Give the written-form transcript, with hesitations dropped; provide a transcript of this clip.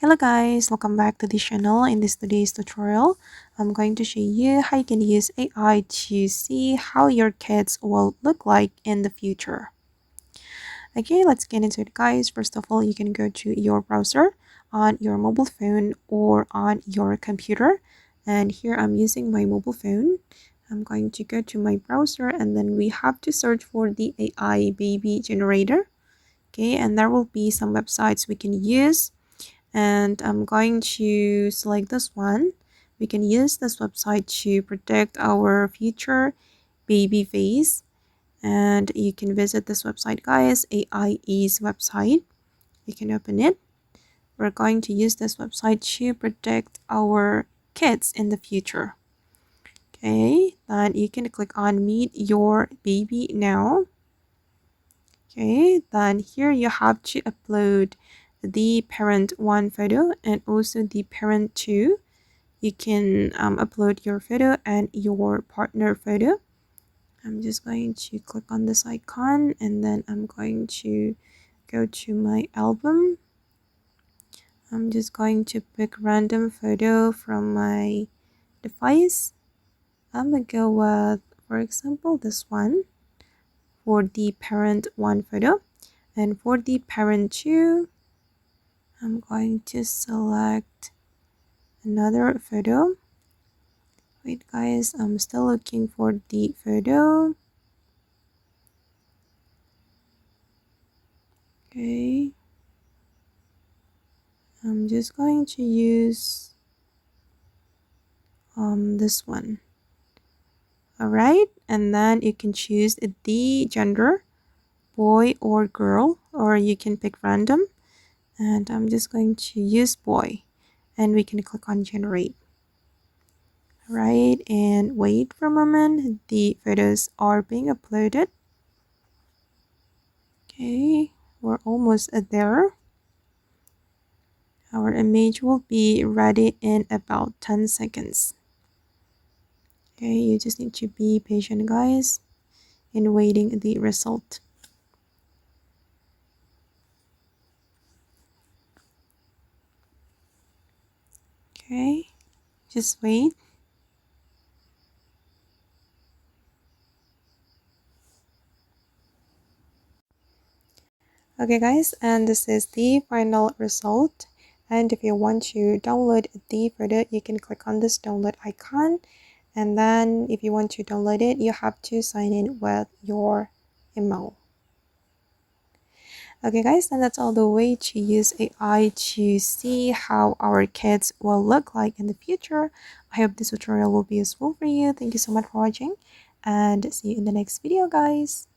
Hello guys, welcome back to this channel. In this today's tutorial, I'm going to show you how you can use AI to see how your kids will look like in the future. Okay, let's get into it guys. First of all, you can go to your browser on your mobile phone or on your computer. And here I'm using my mobile phone. I'm going to go to my browser and then we have to search for the AI baby generator. Okay, and there will be some websites we can use, and I'm going to select this one. We can use this website to predict our future baby face, and you can visit this website guys, AIE's website. You can open it. We're going to use this website to predict our kids in the future. Okay, then you can click on meet your baby now. Okay, then here you have to upload the parent 1 photo and also the parent 2. You can upload your photo and your partner photo. I'm just going to click on this icon and then I'm going to go to my album. I'm just going to pick random photo from my device. I'm gonna go with, for example, this one for the parent 1 photo, and for the parent 2 I'm going to select another photo. Wait guys, I'm still looking for the photo. Okay, I'm just going to use this one. Alright, and then you can choose the gender, boy or girl, or you can pick random, and I'm just going to use boy, and we can click on generate. Alright, and wait for a moment, the photos are being uploaded. Okay, we're almost there. Our image will be ready in about 10 seconds. Okay, you just need to be patient guys in waiting the result. Okay, just wait. Okay guys, and this is the final result. And if you want to download the photo, you can click on this download icon, and then if you want to download it, you have to sign in with your email. Okay guys, and that's all the way to use AI to see how our kids will look like in the future. I hope this tutorial will be useful for you. Thank you so much for watching and see you in the next video guys.